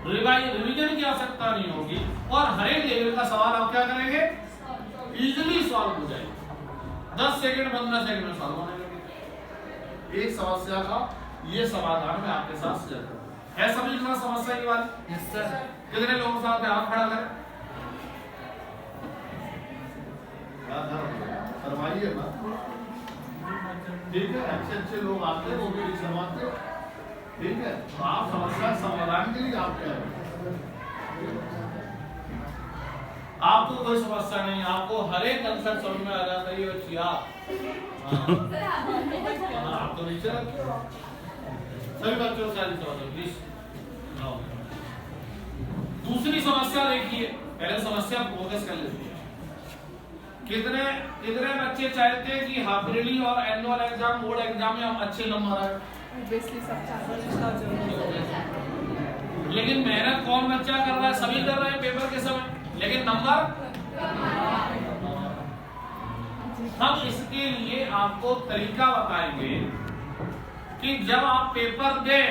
Revision की आवश्यकता नहीं होगी और हर एक लेवल का सवाल आप क्या करेंगे, इजीली सॉल्व हो जाएगा। 10 सेकंड 15 सेकंड में सॉल्व होने लगे। एक समस्या का ये समाधान मैं आपके साथ शेयर करूंगा। है सभी के साथ समस्या की बात? Yes sir. कितने लोगों के साथ हाथ खड़ा करें? करवाइए बात, ठीक है। अच्छे अच्छे लोग आते हैं, वो भी नहीं शर्माते, ठीक है। तो आप समस्या समाधान के लिए आप क्या है, आपको कोई समस्या नहीं, आपको हर एक कंसेप्ट समझ में आ जाता है। ये बच्ची आप आप तो नीचे रखिए, सभी बच्चों से समझो प्लीज। दूसरी समस्या देखिए, पहले समस्या फोकस कर लेते हैं। कितने कितने बच्चे चाहते हैं कि हाफ ईयरली और एनुअल एग्जाम, बोर्ड एग्जाम में हम अच्छे नंबर आए? ऑब्वियसली सब चाहते हैं, लेकिन मेहनत कौन बच्चा कर रहा है? सभी कर रहे हैं पेपर के समय, लेकिन नंबर हम इसके लिए आपको तरीका बताएंगे कि जब आप पेपर दें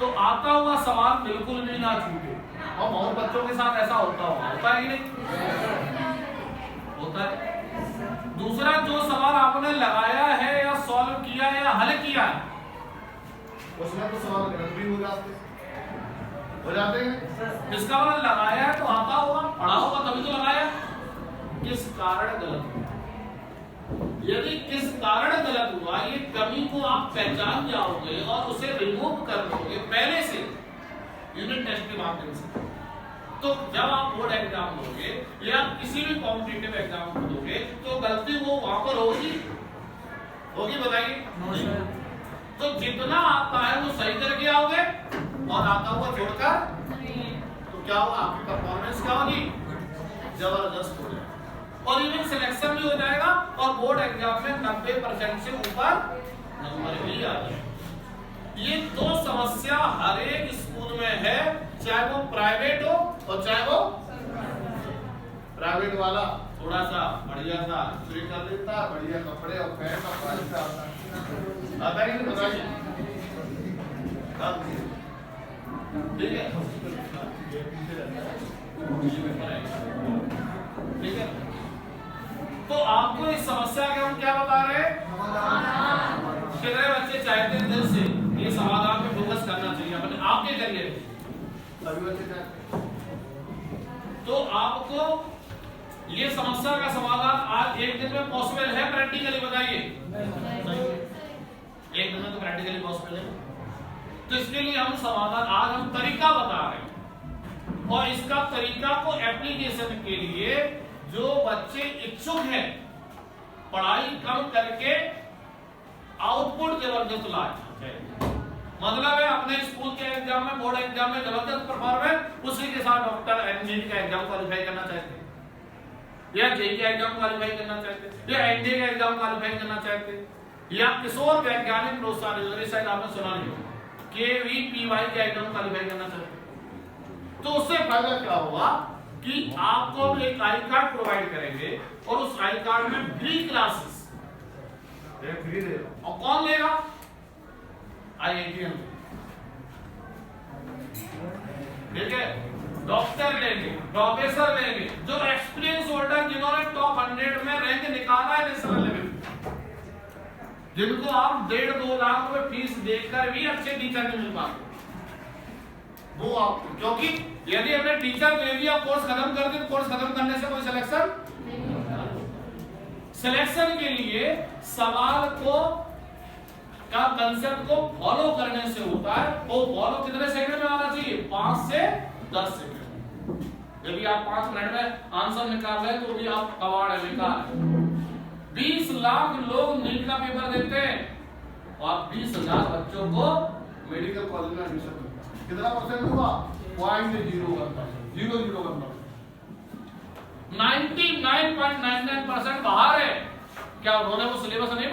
तो आता हुआ सवाल बिल्कुल भी ना छूटे। और बहुत बच्चों के साथ ऐसा होता है कि नहीं होता है। दूसरा, जो सवाल आपने लगाया है या सॉल्व किया है या हल किया है, उसमें तो सवाल गलत भी हो जाते हैं। इसका मतलब लगाया है तो आता होगा, पढ़ा होगा तभी तो लगाया। किस कारण गलत हुआ? यदि किस कारण गलत हुआ, ये कमी को आप पहचान जाओगे और उसे रिमूव कर दोगे पहले से यूनिट टेस्ट के माध्यम से, तो जब आप बोर्ड एग्जाम दोगे या किसी भी कॉम्पिटिटिव एग्जाम को दोगे तो गलती वो वहां पर होगी बताइए। तो जितना आता है वो सही करके आओगे और आता हुआ छोड़कर तो क्या होगा, आपकी परफॉर्मेंस क्या होगी, जबरदस्त हो जाएगा और इवन सिलेक्शन भी हो जाएगा और बोर्ड एग्जाम में 90% से ऊपर नंबर भी आ जाएगा। ये दो समस्या हर एक स्कूल में है, चाहे वो प्राइवेट हो और चाहे वो प्राइवेट वाला थोड़ा सा बढ़िया सा चोरी कर लेता, बढ़िया कपड़े और पैंट और प्राइस का आता है कि नहीं बताइए, ठीक है। ठीक है, तो आपको इस समस्या के हम क्या बता रहे हैं, कितने बच्चे चाहते हैं दिल से ये समाधान पे फोकस करना चाहिए अपने आपके करियर में, सभी बच्चे चाहते हैं। तो आपको ये समस्या का समाधान आज एक दिन में पॉसिबल है प्रैक्टिकली? बताइए, एक दिन में तो प्रैक्टिकली पॉसिबल है। तो इसके लिए हम समाधान आज हम तरीका बता रहे हैं और इसका तरीका को एप्लीकेशन के लिए जो बच्चे इच्छुक हैं पढ़ाई कम करके आउटपुट जबरदस्त लाए, मतलब है अपने स्कूल के एग्जाम में, बोर्ड एग्जाम में जबरदस्त परफॉर्मेंस, उसी के साथ डॉक्टर इंजीनियर का एग्जाम क्वालिफाई करना चाहते हैं या जेईई का एग्जाम क्वालिफाई करना चाहते हैं या एनडीए का एग्जाम क्वालिफाई करना चाहते हैं या किशोर वैज्ञानिक प्रोत्साहन योजना शायद आपने सुना नहीं होगा, केवीपीवाई का एग्जाम क्वालिफाई करना चाहते हैं। तो उससे फायदा क्या होगा कि आपको एक आई कार्ड प्रोवाइड करेंगे और उस आई कार्ड में फ्री क्लासेस फ्री दे, और कौन लेगा, आईआईटीएम, ठीक है, डॉक्टर लेंगे, प्रोफेसर लेंगे, जो एक्सपीरियंस होल्डर जिन्होंने टॉप 100 में रैंक निकाला है नेशनल लेवल, जिनको आप 1.5-2 लाख रुपए फीस देकर भी अच्छे टीचर नहीं मिल पाते, वो आपको, क्योंकि यदि हमने टीचर दे दिया, कोर्स खत्म कर दिया, कोर्स खत्म करने से कोई सिलेक्शन के लिए सवाल को का कंसेप्ट को फॉलो करने से होता है। वो फॉलो कितने सेकंड में आना चाहिए, 5 से 10 सेकंड। यदि आप 5 मिनट में आंसर निकाल रहे हैं तो भी आप कबाड़ है, बेकार है। 20 लाख लोग नीट का पेपर देते हैं और 20,000 बच्चों को मेडिकल कॉलेज में एडमिशन मिलता है। कितना परसेंट हुआ, 0.01%। 99.99% बाहर है। क्या उन्होंने वो सिलेबस नहीं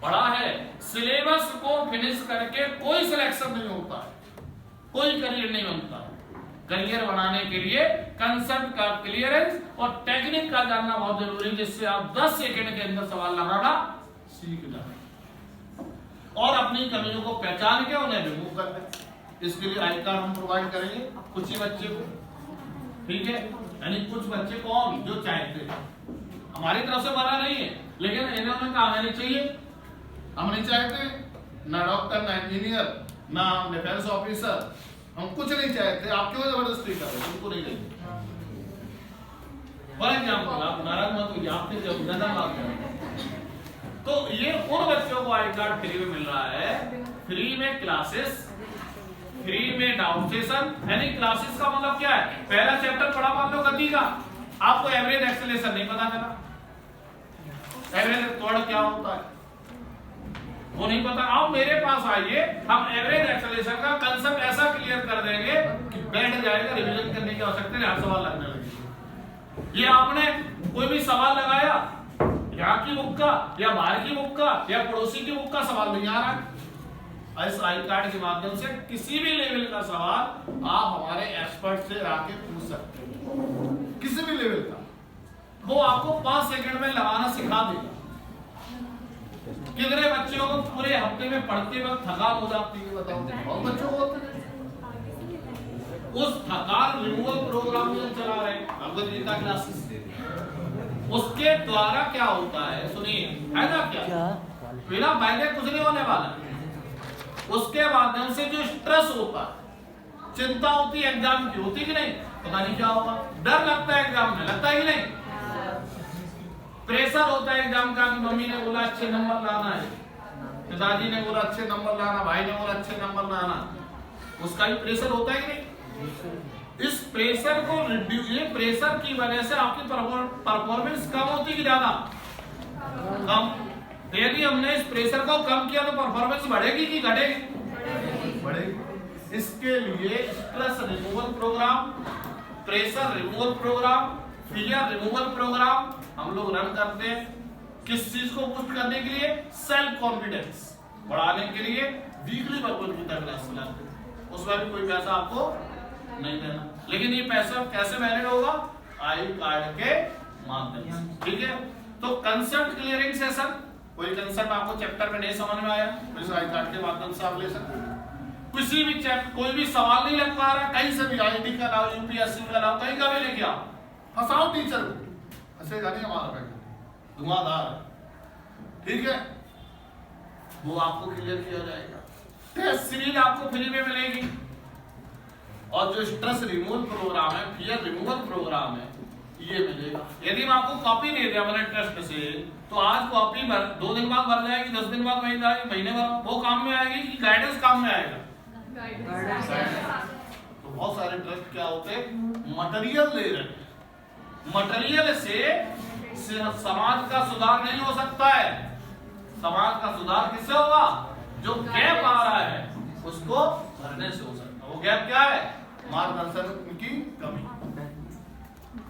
पढ़ा है। सिलेबस को फिनिश करके कोई सिलेक्शन नहीं होता है, कोई करियर नहीं बनता। करियर बनाने के लिए कंसेप्ट का क्लियरेंस और टेक्निक का जानना बहुत जरूरी है, जिससे आप 10 सेकंड के अंदर सवाल लगाना सीख जाए और अपनी कमियों को पहचान के उन्हें रिमूव कर दें। इसके लिए आई कार्ड हम प्रोवाइड करेंगे कुछ ही बच्चे को, ठीक है, यानी कुछ बच्चे कौन जो चाहते हैं, हमारी तरफ से मना नहीं है, लेकिन इन्होंने कहा नहीं चाहिए, हम नहीं चाहते ना डॉक्टर ना इंजीनियर ना डिफेंस ऑफिसर, हम कुछ नहीं चाहते, आप क्यों जबरदस्ती कर रहे हैं, उनको नहीं लेंगे। फॉर एग्जाम्पल आप नाराज मत होइए, आपके जब ज्यादा बात करें तो ये उन बच्चों को आई कार्ड फ्री में मिल रहा है, फ्री में क्लासेस, फ्री में डाउन सेशन, यानी क्लासेस का मतलब क्या है, पहला चैप्टर पढ़ा मान लो गति का, आपको एवरेज एक्सेलरेशन नहीं पता चला, एवरेज त्वरण क्या होता है वो नहीं पता, आप मेरे पास आइए, हम एवरेज एक्सेलरेशन का कंसेप्ट ऐसा क्लियर कर देंगे कि बैठ जाएगा, रिवीजन करने की आवश्यकता नहीं, हर सवाल लगने लगेगा। ये आपने कोई भी सवाल लगाया यहाँ की बुक का या बाहर की बुक का या पड़ोसी की बुक का सवाल नहीं आ रहा है, इस आई कार्ड के माध्यम से किसी भी लेवल का सवाल आप हमारे एक्सपर्ट से आके पूछ सकते हो, किसी भी लेवल का, वो आपको 5 सेकंड में लगाना सिखा देगा। कितने बच्चों को पूरे हफ्ते में पढ़ते वक्त थकान हो जाती है बताओ, बहुत बच्चों को होता है। उस थकान रिमूवल प्रोग्राम में चला रहे भगवद गीता क्लासेस, उसके द्वारा क्या होता है सुनिए, है ना क्या बिना फायदे कुछ नहीं होने वाला, उसके माध्यम से जो स्ट्रेस होता है, चिंता होती है एग्जाम की, होती कि नहीं, पता नहीं क्या होगा, डर लगता है एग्जाम में, लगता है कि नहीं, प्रेशर होता है एग्जाम का, मम्मी ने बोला अच्छे नंबर लाना है, पिताजी ने बोला अच्छे नंबर लाना, भाई ने बोला अच्छे नंबर लाना, उसका भी प्रेशर होता है कि नहीं। इस प्रेशर को रिड्यूस, ये प्रेशर की वजह से आपकी परफॉर्मेंस कम होती कि ज्यादा कम, तो यदि हमने इस प्रेशर को कम किया तो परफॉर्मेंस बढ़ेगी कि घटेगी, बढ़ेगी। इसके लिए stress removal programme, pressure removal programme, fear removal programme हम लोग रन करते हैं, किस चीज को बूस्ट करने के लिए, सेल्फ कॉन्फिडेंस बढ़ाने के लिए वीकली भगवद गीता क्लास चलाते हैं, उसमें भी कोई पैसा आपको नहीं देना, लेकिन ये पैसा कैसे मैनेज होगा, आई कार्ड के माध्यम से, ठीक है। तो कंसेप्ट क्लियरिंग सेशन, कोई कंसेप्ट आपको चैप्टर में नहीं समझ में आया, इस आई कार्ड के माध्यम से आप ले सकते हैं, किसी भी चैप्टर कोई भी सवाल नहीं लग पा रहा, कहीं से भी आईडी का लाओ, यूपीएससी का लाओ, कहीं का भी लेके आओ, फंसाओ टीचर को, हंसेगा नहीं हमारा बेटा, धुआंधार, ठीक है, वो आपको क्लियर किया जाएगा। टेस्ट सीरीज आपको फ्री में मिलेगी, और जो स्ट्रेस रिमूवल प्रोग्राम है, फियर रिमूवल प्रोग्राम है, ये मिलेगा। यदि मैं आपको कॉपी दे दिया मैंने टेस्ट से, तो आज कॉपी 2 दिन बाद भर जाएगी, 10 दिन बाद महीने भर वो काम में आएगी कि गाइडेंस काम में आएगा, तो बहुत सारे ट्रस्ट क्या होते हैं, मटेरियल दे रहे हैं, मटेरियल से समाज का सुधार नहीं हो सकता है, समाज का सुधार किससे होगा, जो गैप आ रहा है उसको भरने से हो सकता है। वो गैप क्या है, मार्गदर्शन की कमी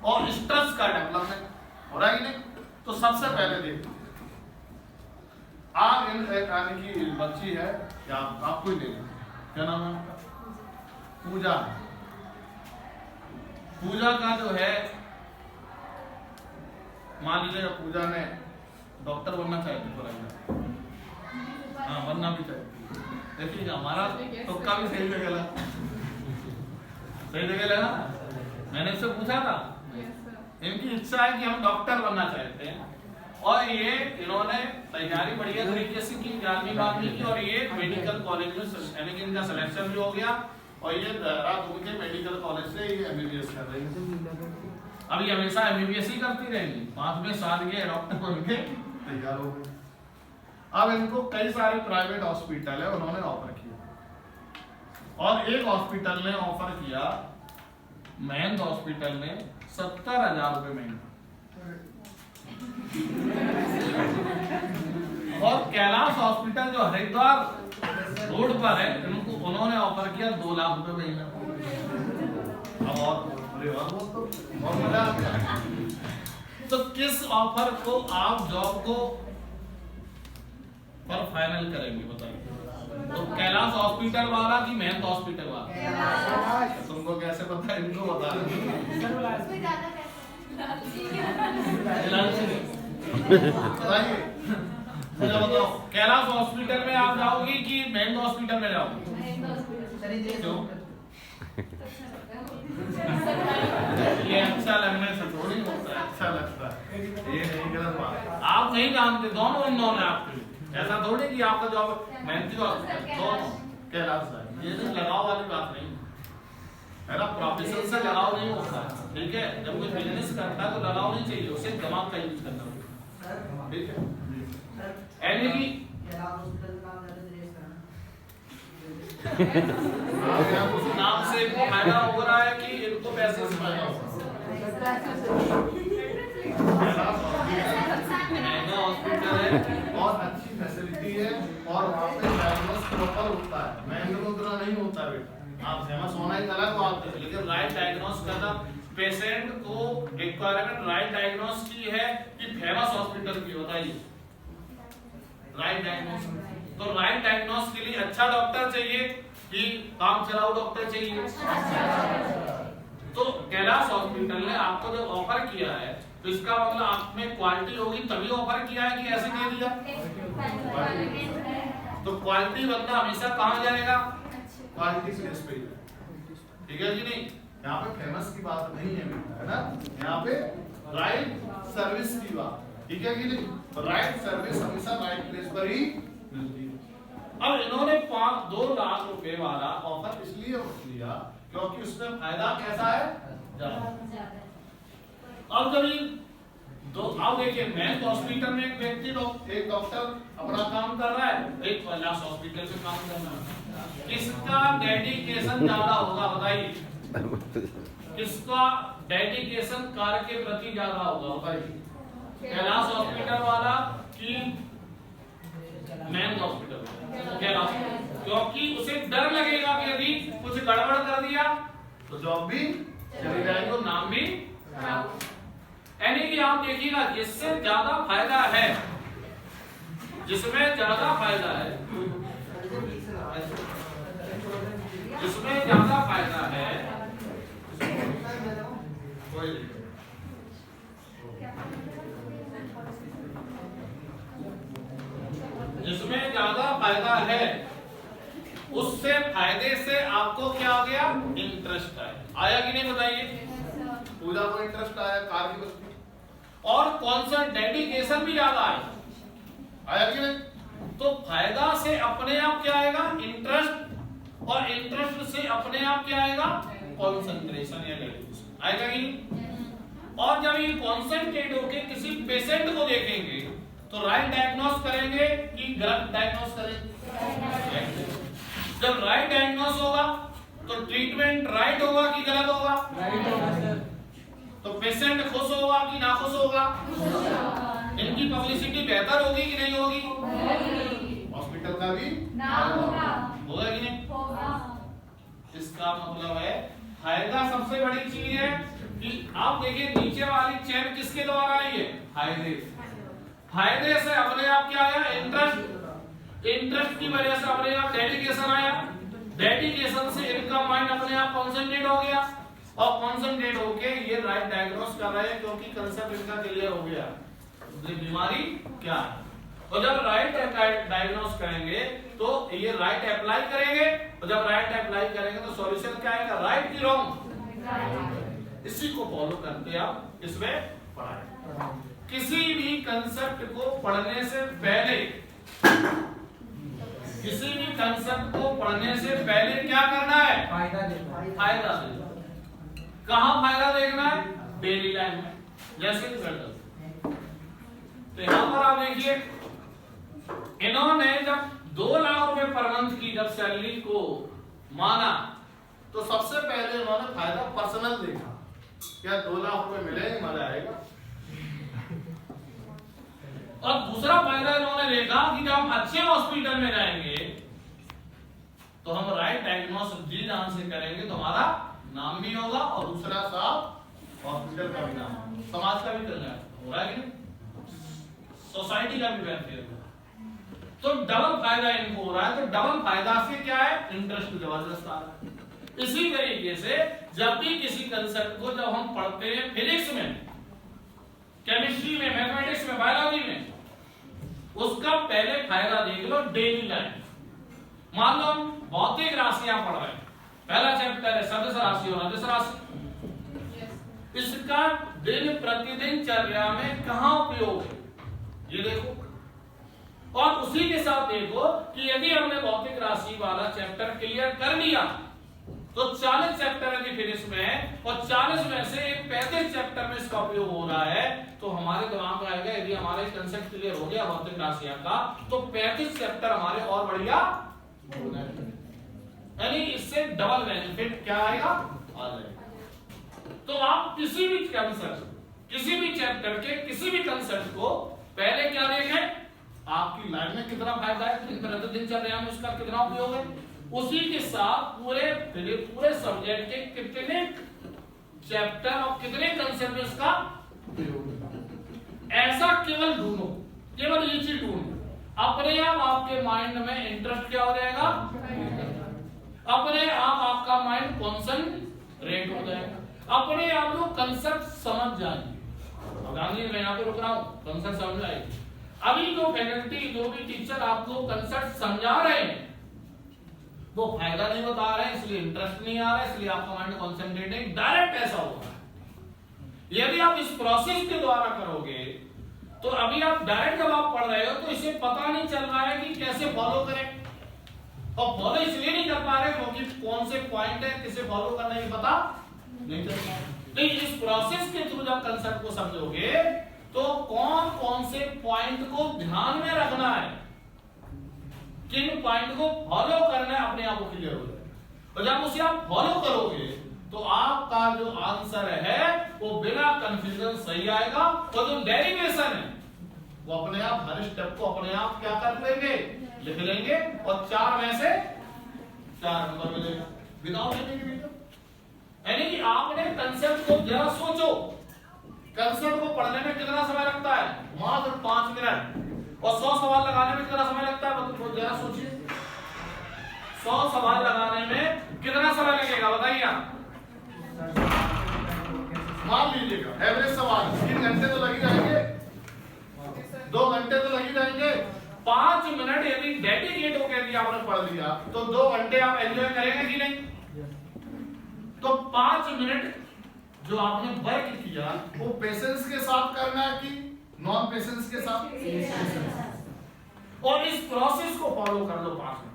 और स्ट्रेस का डेवलपमेंट हो रहा है कि नहीं। तो सबसे पहले देखिए, आप इन आने की बच्ची है क्या, आपको ही देखिए, क्या नाम है आपका, पूजा, पूजा का जो है, मान लीजिएगा पूजा ने डॉक्टर बनना चाहती पढ़ाई, हाँ बनना भी चाहती, देखिएगा हमारा तुक्का भी सही जगह लगा, सही जगह लगा, मैंने इससे पूछा था, इनकी इच्छा है कि हम डॉक्टर बनना चाहते हैं, और ये इन्होंने तैयारी बढ़िया तरीके से की, 11वीं की, और ये मेडिकल कॉलेज में यानी कि इनका सिलेक्शन भी हो गया, और ये देहरादून के मेडिकल कॉलेज से ये एमबीबीएस कर रही है। अब ये हमेशा एमबीबीएस ही करती रहेंगी, 5वें साल ये डॉक्टर बन के तैयार हो गई। अब इनको कई सारे प्राइवेट हॉस्पिटल है उन्होंने ऑफर किया, और एक हॉस्पिटल ने ऑफर किया, महंत हॉस्पिटल ने 70,000 रुपए महीना, और कैलाश हॉस्पिटल जो हरिद्वार रोड पर है, इनको उन्होंने ऑफर किया 2 लाख रुपए महीना। अब और मजा आ गया। तो किस ऑफर को आप जॉब को पर फाइनल करेंगे बताइए, तो कैलाश हॉस्पिटल वाला कि महंत हॉस्पिटल वाला, तुमको कैसे पता, इनको बता बताइए, मुझे बताओ कैलाश हॉस्पिटल में आप जाओगी कि महंत हॉस्पिटल में जाओगी, क्यों? ये अच्छा लगने से थोड़ी होता है, अच्छा लगता है, ये नहीं गलत बात। आप नहीं जानते, दोनों अननोन है आपके लिए। ऐसा थोड़ी कि आपका जॉब मेहनती दोनों कहलाता है। ये तो लगाव वाली बात नहीं है ना, प्रोफेशन से लगाव नहीं होता है, ठीक है। जब कोई बिजनेस करता है तो लगाव नहीं चाहिए, उसे दिमाग का यूज करना होगा, ठीक है। यानी कि उस नाम से इनको फायदा हो रहा है कि इनको पैसे से फायदा हो रहा है। महंगा हॉस्पिटल है और अच्छी फैसिलिटी है और वहाँ पे डायग्नोस प्रॉपर होता है, महंगा उतना नहीं होता बेटा। आप फेमस होना ही अलग बात है, लेकिन राइट डायग्नोस करना पेशेंट को रिक्वायरमेंट राइट डायग्नोस की है कि फेमस हॉस्पिटल की, बताइए। राइट डायग्नोस, तो राइट डायग्नोस के लिए अच्छा डॉक्टर चाहिए कि काम चलाऊ डॉक्टर चाहिए। तो कैलाश हॉस्पिटल ने आपको जब ऑफर किया है तो इसका मतलब आप में क्वालिटी होगी तभी ऑफर किया है कि ऐसे कह दिया? तो क्वालिटी बंदा हमेशा कहाँ जाएगा? क्वालिटी से पे, ठीक है जी। नहीं, यहाँ पे फेमस की बात नहीं है बेटा, है ना। यहाँ पे राइट सर्विस की बात, ठीक है कि नहीं। राइट सर्विस हमेशा राइट प्लेस पर ही मिलती है। अब इन्होंने 2 लाख रुपए वाला ऑफर इसलिए लिया क्योंकि उसमें फायदा कैसा है? ज्यादा। अब जब तो आप देखिए, मेन हॉस्पिटल में एक व्यक्ति एक डॉक्टर अपना काम कर रहा है, एक कैलाश हॉस्पिटल से काम कर रहा है। किसका डेडिकेशन ज्यादा होगा बताइए? किसका डेडिकेशन कार्य के प्रति ज्यादा होगा बताइए? कैलाश हॉस्पिटल वाला कि मेन हॉस्पिटल? कैलाश, क्योंकि उसे डर लगेगा कि यदि कुछ गड़बड़ कर दिया तो जॉब भी चली जाएगी और नाम भी। यानी कि आप देखिएगा, जिससे ज्यादा फायदा है, जिसमें ज्यादा फायदा है, जिसमें ज्यादा फायदा है, जिसमें ज्यादा फायदा है उससे फायदे से आपको क्या आ गया? इंटरेस्ट आया कि नहीं बताइए? पूजा को इंटरेस्ट आया, कार की। और कौन सा डेडिकेशन भी ज्यादा आया कि नहीं? तो फायदा से अपने आप क्या आएगा? इंटरेस्ट, और इंटरेस्ट से अपने आप क्या आएगा? कंसंट्रेशन या डेडिकेशन आएगा कि नहीं? और जब ये कॉन्सेंट्रेट होके किसी पेशेंट को देखेंगे तो राइट डायग्नोस करेंगे कि गलत डायग्नोस करेंगे? जब राइट डायग्नोस होगा तो ट्रीटमेंट राइट होगा कि गलत होगा? राइट होगा सर। तो पेशेंट खुश होगा कि ना खुश होगा? इनकी पब्लिसिटी बेहतर होगी कि नहीं होगी? हॉस्पिटल का भी होगा कि नहीं? इसका मतलब है फायदा सबसे बड़ी चीज है कि आप देखिए नीचे वाली चेन किसके द्वारा आई है? फायदे। फायदे से अपने आप क्या आया? इंटरेस्ट। इंटरेस्ट की वजह से अपने आप डेडिकेशन आया। डेडिकेशन से इनका माइंड अपने आप कॉन्सेंट्रेट हो गया, और कॉन्सेंट्रेट होके ये राइट डायग्नोस कर रहे हैं क्योंकि कंसेप्ट इनका क्लियर हो गया बीमारी क्या है। और जब राइट डायग्नोस करेंगे तो ये राइट अप्लाई करेंगे, और जब राइट अप्लाई करेंगे तो सॉल्यूशन क्या आएगा? राइट की रॉन्ग। इसी को फॉलो करते आप इसमें पढ़ाएं। किसी भी कंसेप्ट को पढ़ने से पहले, किसी भी कंसेप्ट को पढ़ने से पहले क्या करना है? फायदा देखना। फायदा देखना। कहाँ फायदा देखना है? डेली लाइफ में, जैसे तो यहाँ पर आप देखिए, इन्होंने जब 2 लाख रुपए पर मंथ की जब सैलरी को माना तो सबसे पहले इन्होंने फायदा पर्सनल देखा। क्या 2 लाख रुपए मिलेंगे, मजा आएगा। और दूसरा फायदा इन्होंने देखा कि जब हम अच्छे हॉस्पिटल में जाएंगे तो हम राइट डायग्नोसिस जी जान से करेंगे तो हमारा नाम भी होगा, और दूसरा साफ हॉस्पिटल का भी नाम, समाज का भी कल्याण होगा कि नहीं? सोसाइटी का भी वेलफेयर होगा। तो डबल फायदा इनको हो रहा है। तो डबल फायदा से क्या है? इंटरेस्ट जबरदस्त आ रहा है। इसी तरीके से जब भी किसी कंसेप्ट को जब हम पढ़ते हैं फिजिक्स में, केमिस्ट्री में, मैथमेटिक्स में, बायोलॉजी में, उसका पहले फायदा देख लो डेली लाइफ। मान लो हम भौतिक राशियां पढ़ रहे हैं, राशि और अदिश राशि। इसका दिन प्रतिदिन चर्या में कहां उपयोग है ये देखो। और उसी के साथ देखो कि यदि हमने भौतिक राशि वाला चैप्टर क्लियर कर लिया तो 40 चैप्टर यदि फिनिश में है और 40 में से एक 35 चैप्टर में इसका उपयोग हो रहा है तो हमारे दिमाग में आएगा यदि हमारा कंसेप्ट क्लियर हो गया भौतिक राशियां का तो 35 चैप्टर हमारे और बढ़िया हो जाएंगे। यानी इससे डबल बेनिफिट क्या आएगा आ जाएगा। तो आप किसी भी कंसेप्ट किसी भी चैप्टर के किसी भी कंसेप्ट को पहले क्या देखें आपकी लाइफ में कितना फायदा है, प्रतिदिन चल रहे हैं उसका कितना उपयोग है, उसी के साथ पूरे सब्जेक्ट के कितने चैप्टर और कितने कंसेप्ट में इसका उपयोग है। ऐसा केवल ढूंढो, केवल ये चीज ढूंढो, अपने आप आपके माइंड में इंटरेस्ट क्या हो जाएगा, अपने आप आपका माइंड कॉन्सेंट्रेट हो जाएगा, अपने आप लोग कंसेप्ट समझ जाएंगे। गांधी मैं यहाँ पे रुक रहा हूँ, कंसेप्ट समझ आएगी। अभी जो फैकल्टी जो भी टीचर आपको कंसेप्ट समझा रहे हैं वो फायदा नहीं बता रहे हैं, इसलिए इंटरेस्ट नहीं आ रहा है, इसलिए आपका माइंड कॉन्सेंट्रेट नहीं, डायरेक्ट ऐसा होगा। यदि आप इस प्रोसेस के द्वारा करोगे तो अभी आप डायरेक्ट जब आप पढ़ रहे हो तो इसे पता नहीं चल रहा है कि कैसे फॉलो करें, और फॉलो इसलिए नहीं कर पा रहे क्योंकि कौन से पॉइंट है किसे फॉलो करना है पता नहीं चल रहा। लेकिन इस प्रोसेस के थ्रू जब कंसेप्ट को समझोगे तो कौन कौन से पॉइंट को ध्यान में रखना है, किन पॉइंट को फॉलो करना है, अपने आप को क्लियर हो जाएगा। और जब उसे आप फॉलो करोगे तो आपका जो आंसर है वो बिना कंफ्यूजन सही आएगा, और जो डेरिवेशन है वो अपने आप हर स्टेप को अपने आप क्या कर लेंगे, लिख लेंगे, और 4 में से 4 नंबर मिलेगा विदाउट एनी वीडियो। यानी कि आपने कंसेप्ट को जरा सोचो, कंसेप्ट को पढ़ने में कितना समय लगता है, मात्र 5 मिनट, और 100 सवाल लगाने में कितना समय लगता है, तो जरा सोचिए 100 सवाल लगाने में कितना समय लगेगा बताइए आप। मान लीजिएगा एवरेज सवाल 3 घंटे तो लग ही जाएंगे, 2 घंटे तो लग ही जाएंगे। 5 मिनट यदि डेडिकेट होकर यदि आपने पढ़ लिया तो 2 घंटे आप एंजॉय करेंगे कि नहीं। तो 5 मिनट जो आपने वर्क किया वो पेशेंस के साथ करना है कि नॉन पेशेंस के साथ, और इस प्रोसेस को फॉलो कर लो 5 मिनट,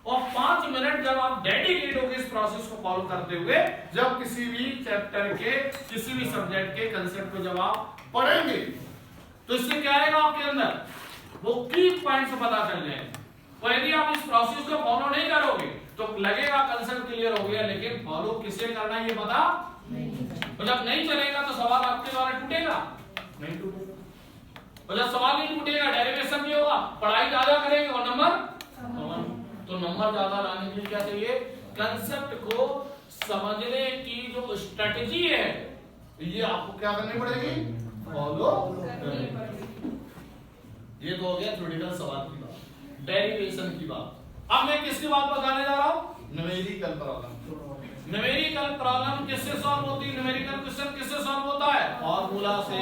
और 5 मिनट जब आप डेडिकेट होकर इस प्रोसेस को फॉलो करते हुए जब किसी भी चैप्टर के किसी भी सब्जेक्ट के कंसेप्ट को जब आप पढ़ेंगे तो इससे क्या आएगा आपके अंदर, वो की पॉइंट्स पता चल जाएंगे। और यदि आप इस प्रोसेस को फॉलो नहीं करोगे तो लगेगा कंसेप्ट क्लियर हो गया, लेकिन फॉलो किसे करना है ये पता नहीं। जब नहीं चलेगा तो सवाल आपके द्वारा टूटेगा नहीं टूटेगा, और जब सवाल नहीं टूटेगा डेरिवेशन भी होगा, पढ़ाई ज्यादा करेंगे और नंबर तो नंबर ज्यादा लाने के लिए क्या चाहिए, कंसेप्ट को समझने की जो स्ट्रेटजी है ये आपको क्या करनी पड़ेगी, फॉलो करनी पड़ेगी। ये तो हो गया थ्योरेटिकल सवाल की बात, डेरिवेशन की बात। अब मैं किसकी बात बताने जा रहा हूं, न्यूमेरिकल प्रॉब्लम। न्यूमेरिकल प्रॉब्लम किससे सॉल्व होती है, न्यूमेरिकल क्वेश्चन किससे सॉल्व होता है, फॉर्मूला से।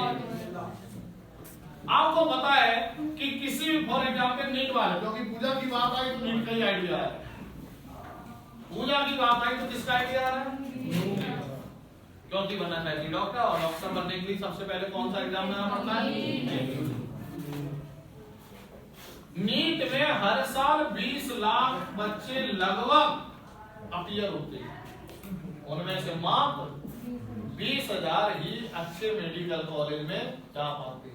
आपको पता है कि किसी भी फॉर एग्जांपल नीट वाले, क्योंकि पूजा की बात आई तो नीट का ही आइडिया है, पूजा की बात आई तो किसका आइडिया आ रहा है, क्योंकि बनना चाहिए डॉक्टर, और डॉक्टर बनने के लिए सबसे पहले कौन सा एग्जाम देना पड़ता है, नीट में हर साल 20 लाख बच्चे लगभग अपीयर होते हैं, उनमें से मात्र 20,000 ही अच्छे मेडिकल कॉलेज में जा पाते हैं।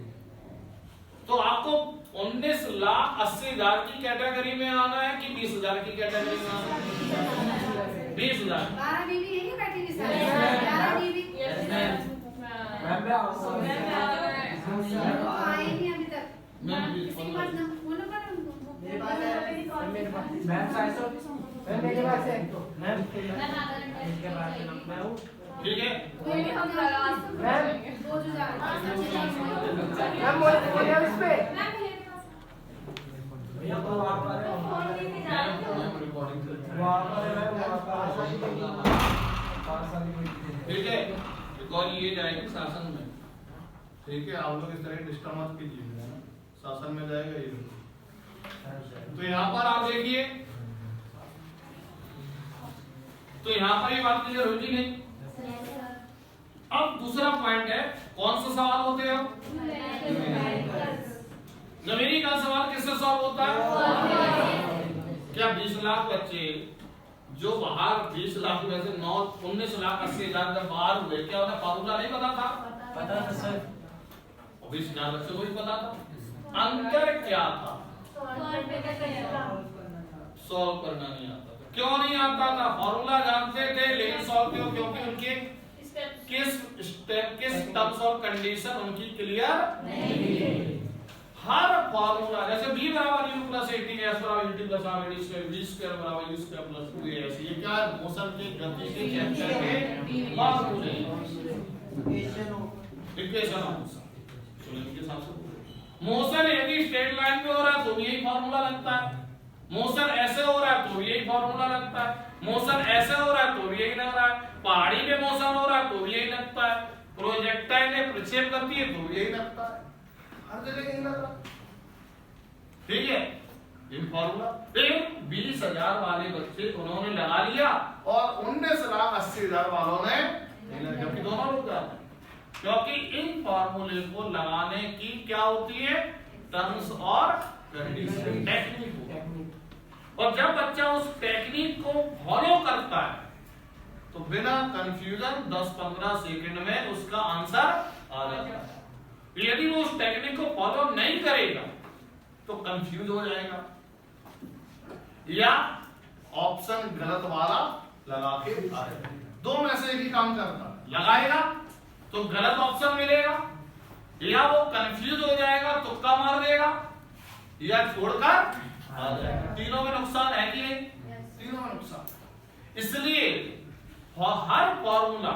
तो आपको 19,80,000 की कैटेगरी में आना है कि 20,000 की कैटेगरी में आना है, 20,000। 12 बीबी है क्या बैठी है सर, 11 बीबी आएंगे अभी तक, किसी के पास फोन नंबर है उनको, मेरे पास है मैम, ठीक है कोई भी हम लगा मैम, वो जो मैम बोलिए उस पे भैया तो आप फोन लेके जा रहे हो, ठीक है, कॉल ये जाएगी शासन में, ठीक है, आप लोग इस तरह डिस्टर्ब मत कीजिए, शासन में जाएगा ये। तो यहाँ पर आप देखिए तो यहाँ पर ये बात क्लियर होगी नहीं। अब दूसरा पॉइंट है, कौन सा सवाल होते हैं? न्यूमेरिकल सवाल किससे सॉल्व होता है? क्या 20 लाख बच्चे जो बाहर 20 लाख में से 19,80,000 जब बाहर हुए, क्या उन्हें फार्मूला नहीं पता था? पता था सर। 20,000 बच्चों को भी पता था। अंतर क्या था? सॉल्व करना नहीं आता था। क्यों नहीं आता था? फॉर्मूला जानते थे लेकिन सॉल्व क्यों? क्योंकि उनके किस टर्म्स और कंडीशन उनकी क्लियर नहीं। हर फॉर्मूला जैसे b बराबर u प्लस 18 s बराबर ut plus r d square v square बराबर u स्क्वायर प्लस 2as, ये क्या है? मोशन के गति के चैप्टर के फॉर्मूले, इक्वेशन ऑफ मोशन। तो इनके हिसाब से मोशन यदि स्ट्रेट लाइन पे हो रहा है तो यही फॉर्मूला लगता है, मोशन ऐसे हो रहा है तो यही फॉर्मूला लगता है, मोशन ऐसे हो रहा है तो यही लग रहा है, पहाड़ी में मोशन हो रहा है तो यही लगता है, प्रोजेक्टाइल ने प्रक्षेप करती है तो यही लगता है, हर जगह यही लग रहा है। ठीक है, इन फॉर्मूला 20,000 वाले बच्चे उन्होंने लगा लिया और 19,80,000 वालों ने नहीं लगाया, जबकि दोनों लोग जाते हैं। क्योंकि इन फॉर्मूले को लगाने की क्या होती है? टर्म्स और कंडीशन, टेक्निक होती है। और जब बच्चा उस टेक्निक को फॉलो करता है तो बिना कंफ्यूजन 10-15 सेकंड में उसका आंसर आ जाता है। यदि वो उस टेक्निक को फॉलो नहीं करेगा तो कंफ्यूज हो जाएगा या ऑप्शन गलत वाला लगा के आएगा। दो में से एक ही काम करता है, लगाएगा तो गलत ऑप्शन मिलेगा या वो कंफ्यूज हो जाएगा, तुक्का मार देगा या छोड़कर आ जाएगा। तीनों में नुकसान है कि नहीं? तीनों में नुकसान। इसलिए हर फॉर्मूला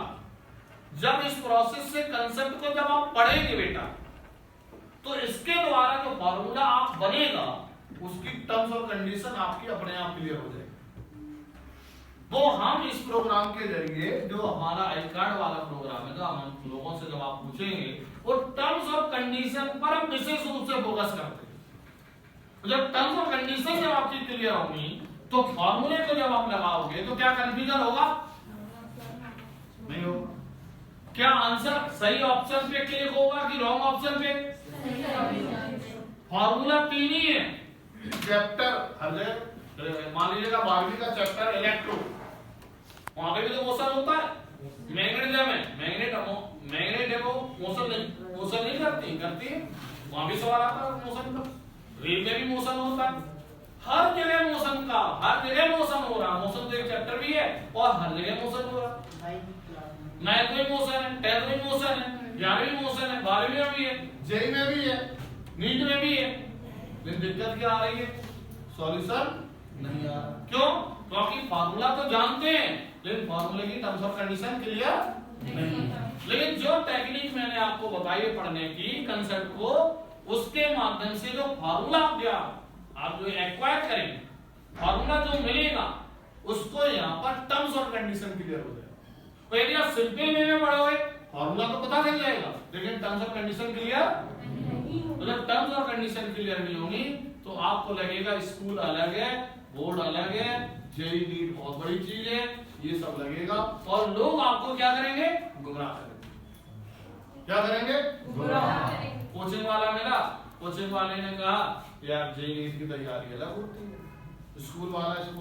जब इस प्रोसेस से कंसेप्ट को जब आप पढ़ेंगे बेटा तो इसके द्वारा जो फॉर्मूला आप बनेगा उसकी टर्म्स और कंडीशन आपकी अपने आप क्लियर हो जाएगी। वो हम इस प्रोग्राम के जरिए जो हमारा आई कार्ड वाला प्रोग्राम है, हम लोगों से जब आप पूछेंगे वो टर्म्स और कंडीशन पर हम विशेष रूप से फोकस करते हैं। जब टर्म्स और कंडीशन जब आपकी क्लियर होंगी तो फॉर्मूले को जब आप लगाओगे तो क्या कंफ्यूजन होगा? नहीं होगा। क्या आंसर सही ऑप्शन पे क्लिक होगा कि रॉन्ग ऑप्शन पे? फॉर्मूला 3 ही है। चैप्टर हर जगह मान लीजिएगा 12वीं का चैप्टर इलेक्ट्रो, वहां पे भी तो मोशन होता है। मैग्नेटिज्म है, मैग्नेट है वो मोशन नहीं करती है, वहां भी सवाल आता है मोशन का। रेल में भी मोशन होता है, हर जगह मोशन का, हर जगह मोशन हो रहा है। मोशन तो एक चैप्टर भी है और हर जगह मोशन हो रहा है। मैथ में मोशन है, 10th में मोशन है, 11वीं मोशन है, 12वीं में भी है, जेई में भी है, नीट में भी है। लेकिन दिक्कत क्या आ रही है? सॉल्यूशन नहीं आ रहा। क्यों? क्योंकि फार्मूला तो जानते हैं लेकिन फार्मूले की टर्म्स और कंडीशन क्लियर नहीं। लेकिन जो टेक्निक मैंने आपको बताई है पढ़ने की कंसेप्ट को, उसके माध्यम से जो फार्मूला आप जो एक्वायर करेंगे, फार्मूला जो मिलेगा उसको यहाँ पर टर्म्स और कंडीशन क्लियर हो जाएगा। तो यदि आप सिंपल वे में पढ़ोगे फॉर्मूला तो पता चल जाएगा लेकिन टर्म्स और कंडीशन क्लियर तो जब टर्म्स और कंडीशन क्लियर नहीं होंगी तो आपको लगेगा स्कूल अलग है, बोर्ड अलग है, जेई नीट बहुत बड़ी चीज है, ये सब लगेगा और लोग आपको क्या करेंगे? गुमराह करेंगे। क्या करेंगे? गुमराह। कोचिंग वाला मिला, कोचिंग वाले ने कहा यार जेई नीट की तैयारी अलग होती है, स्कूल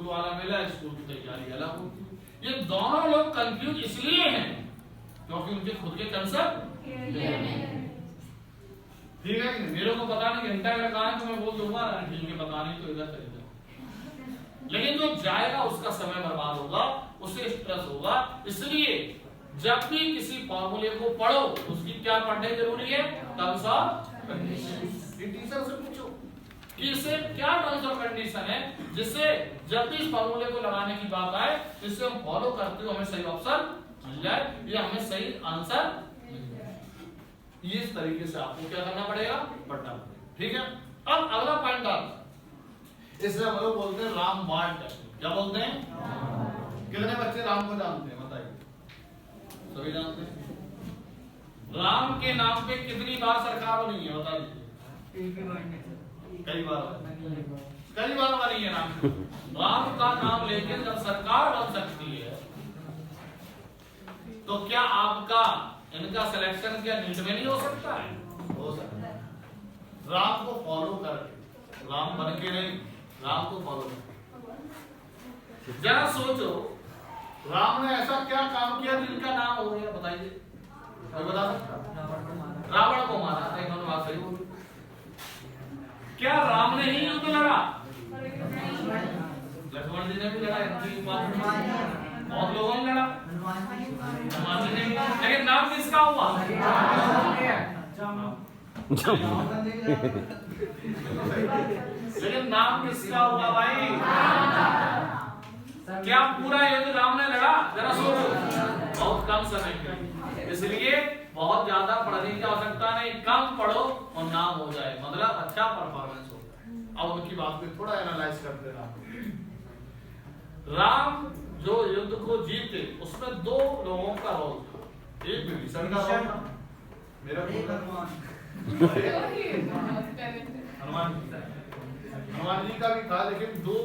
वाला मिला, स्कूल की तैयारी अलग होती है। ये दोनों लोग कंफ्यूज इसलिए हैं क्योंकि उनके खुद के कंसेप्ट ठीक है कि मेरे को पता नहीं, घंटा अगर कहा तो मैं बोल दूंगा ना ठीक है पता नहीं तो इधर चलेगा, लेकिन जो जाएगा उसका समय बर्बाद होगा, उससे स्ट्रेस होगा। इसलिए जब भी किसी फॉर्मूले को पढ़ो उसकी क्या पढ़ने जरूरी है? टर्म्स और कंडीशन। टीचर से पूछो कि इसे क्या टर्म्स और कंडीशन है जिससे जब भी इस फॉर्मूले को लगाने की बात आए जिससे हम फॉलो करते हुए हमें सही ऑप्शन मिल जाए या हमें सही आंसर मिल जाए। इस तरीके से आपको क्या करना पड़ेगा? पढ़ना पड़ेगा। ठीक है, अब अगला पॉइंट आता इसे हम लोग बोलते हैं रामबाण टेक्निक। क्या बोलते हैं? कितने बच्चे राम को जानते हैं बताइए? सभी जानते हैं। राम के नाम पे कितनी बार सरकार बनी है बता दीजिए? कई बार बनी है। राम का नाम लेके जब सरकार बन सकती है तो क्या आपका इनका सिलेक्शन क्या नीट में नहीं हो सकता है? हो सकता है। राम को फॉलो करके, राम बन के नहीं, राम को फॉलो करके। जरा सोचो, राम ने ऐसा क्या काम किया जिनका नाम हो गया? बताइए, कोई बता सकता? रावण को मारा, इन्होंने बात सही बोली। क्या राम ने ही युद्ध लड़ा? लक्ष्मण जी ने भी लड़ा, बहुत लोगों ने लड़ा, हनुमान जी ने भी, लेकिन नाम किसका हुआ? लेकिन नाम किसका हुआ भाई? क्या पूरा युद्ध राम ने लड़ा? जरा सोचो, बहुत कम समय के, इसलिए बहुत ज्यादा पढ़ने की आवश्यकता नहीं, कम पढ़ो और नाम हो जाए, मतलब अच्छा परफॉर्मेंस होता है। अब उनकी बात को थोड़ा एनालाइज करते रहा। राम जो युद्ध को जीते उसमें दो लोगों का रोल था, एक विभीषण का रोल था, मेरा हनुमान जी का भी था, लेकिन दो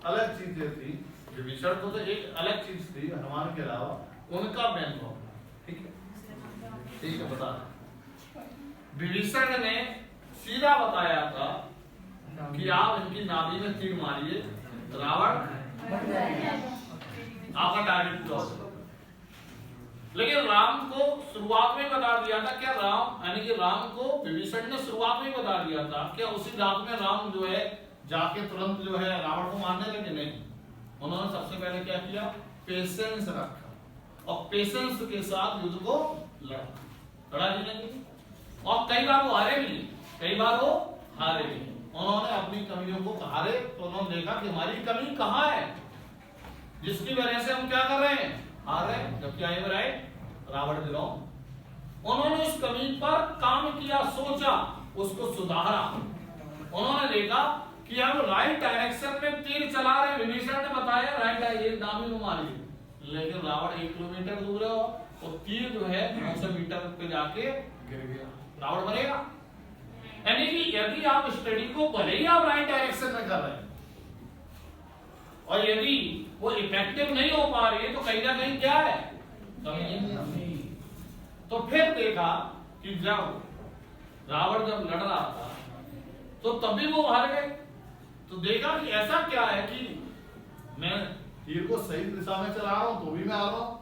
अलग चीजें थी। विभीषण को तो एक अलग चीज थी, हनुमान के अलावा उनका मेन रोल था। ठीक है, ठीक है, बता। विभीषण ने सीधा बताया था कि आप इनकी नाभि में तीर मारिए, रावण आपका टारगेट पूरा हो। लेकिन राम को शुरुआत में बता दिया था, क्या राम यानी कि राम को विभीषण ने शुरुआत में बता दिया था, क्या उसी रात में राम जो है जाके तुरंत जो है रावण को मारने लगे? नहीं, उन्होंने सबसे पहले क्या किया? पेशेंस रखा और पेशेंस के साथ युद्ध को लड़ा जी ने। और कई बार वो हारे भी, कई बार वो हारे भी। उन्होंने अपनी कमियों को हारे तो उन्होंने देखा कि हमारी कमी कहाँ है, जिसकी वजह से हम क्या कर रहे हैं, हार रहे हैं। जबकि आई राइट, रावण दिलाओ। उन्होंने उस कमी पर काम किया, सोचा, उसको सुधारा। उन्होंने देखा कि हम राइट डायरेक्शन में तीर चला रहे हैं। विभीषण ने बताया राइट ये नामी को मारिए, लेकिन रावण 1 किलोमीटर दूर है और तीर जो है 900 मीटर पे जाके गिर गया, रावण मरेगा। यानी कि यदि आप स्टडी को भले ही आप राइट डायरेक्शन में कर रहे हैं और यदि वो इफेक्टिव नहीं हो पा रही है तो कहीं ना कहीं क्या है, कमी। तो फिर देखा कि जब रावण जब लड़ रहा था तो तभी वो हार गए। तो देखा कि ऐसा क्या है कि मैं तीर को सही दिशा में चला रहा हूं तो भी मैं हार रहा हूं।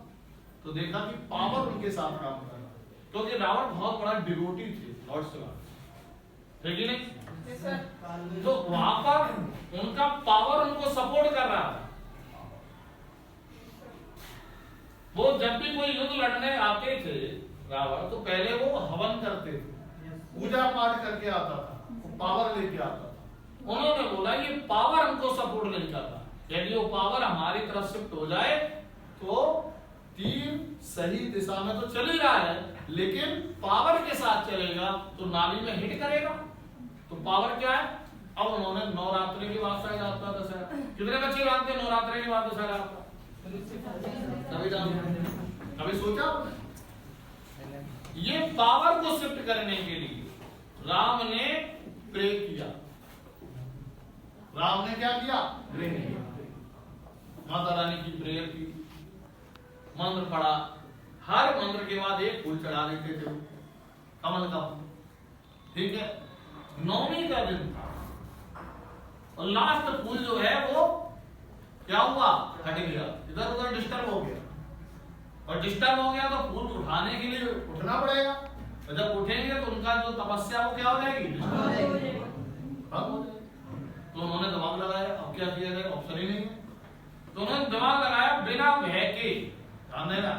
तो देखा कि पावर उनके साथ काम कर रहा, क्योंकि रावण बहुत बड़ा डिवोटी थे लॉर्ड शिवा, ठीक है नहीं? तो वहां पर उनका पावर उनको सपोर्ट कर रहा था। वो जब भी कोई युद्ध लड़ने आते थे रावण, तो पहले वो हवन करते थे, पूजा पाठ करके आता था, वो पावर लेके आता था। उन्होंने बोला ये पावर हमको सपोर्ट नहीं करता, यदि वो पावर हमारी तरफ शिफ्ट हो जाए तो तीर सही दिशा में तो चल ही रहा है, लेकिन पावर के साथ चलेगा तो नाभि में हिट करेगा। तो पावर क्या है? अब उन्होंने नवरात्रि के बाद शायद आता है दशहरा। कितने बच्चे जानते हैं नवरात्रि के बाद दशहरा आता है? कभी सोचा? ये पावर को शिफ्ट करने के लिए राम ने प्रे किया। राम ने क्या किया? प्रे किया, माता रानी की प्रेयर की, मंत्र पढ़ा। हर मंत्र के बाद एक फूल चढ़ा देते थे, कमल का फूल, ठीक है। नौमी का दिन था और लास्ट फूल जो है वो क्या हुआ, हट गया, इधर उधर डिस्टर्ब हो गया। और डिस्टर्ब हो गया तो फूल उठाने के लिए उठना पड़ेगा, और जब उठेंगे तो उनका जो तपस्या वो क्या हो जाएगी, तो उन्होंने दिमाग लगाया। अब क्या किया जाए, ऑप्शन ही नहीं है। तो उन्होंने दिमाग लगाया बिना भय के। ध्यान देना,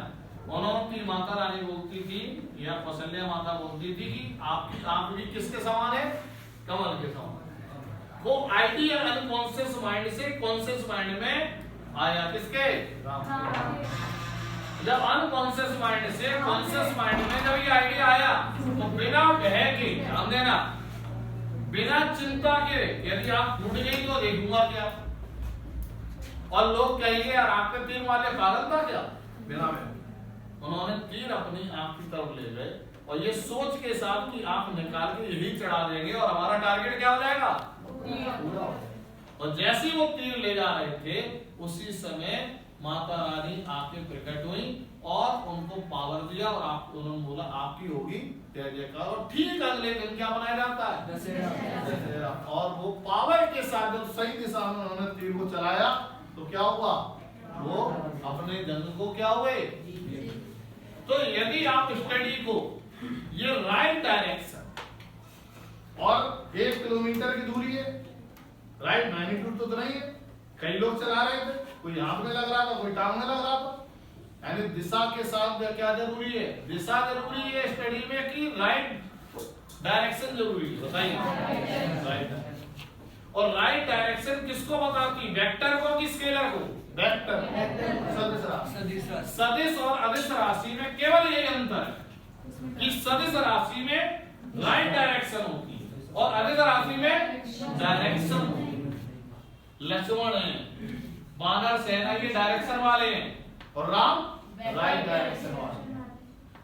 उन्होंने माता रानी बोलती थी या कौशल्या माता बोलती थी कि आपकी आंख भी किसके समान है, कमल के समान। वो आइडिया अनकॉन्शियस माइंड से कॉन्शियस माइंड में आया, किसके, राम। जब अनकॉन्शियस माइंड से कॉन्शियस माइंड में जब ये आइडिया आया तो बिना भय के, ध्यान देना, बिना चिंता के, यदि आप टूट गई तो देखूंगा क्या, और लोग कहेंगे यार आपके तीर वाले पागल था क्या, बिना भय उन्होंने तीर अपनी आंख की तरफ ले गए और ये सोच के साथ कि आंख निकाल के यही चढ़ा देंगे और हमारा टारगेट क्या हो जाएगा, पूरा। और जैसे वो तीर ले जा रहे थे उसी समय माता रानी आंखें प्रकट हुई और उनको दिया और आप उन्होंने बोला आपकी होगी जय जयकार। और ठीक अगले दिन क्या मनाया जाता है? दशहरा। और वो पावर के साथ जब सही दिशा में उन्होंने तीर को चलाया तो क्या हुआ? वो अपने जंग को क्या हुए? तो यदि आप स्टडी को ये राइट डायरेक्शन और 1 किलोमीटर की दूरी है, राइट मैग्नीट्यूड तो नहीं है, कई लोग चला रहे थे, कोई हाथ में लग रहा था, कोई टांग में लग रहा था, यानी दिशा के साथ क्या जरूरी है? दिशा जरूरी है स्टडी में कि राइट डायरेक्शन जरूरी है? बताइए। राइट। और राइट डायरेक्शन किसको बताती? वेक्टर को कि स्केलर को? वेक्टर। सदिश राशि। सदिश और अदिश राशि में केवल यही अंतर है कि सदिश राशि में राइट डायरेक्शन होती है और अदिश राशि में डायरेक्शन होती है। लक्ष्मण है, वानर सेना के डायरेक्शन वाले हैं और राम राइट डायरेक्शन वाले।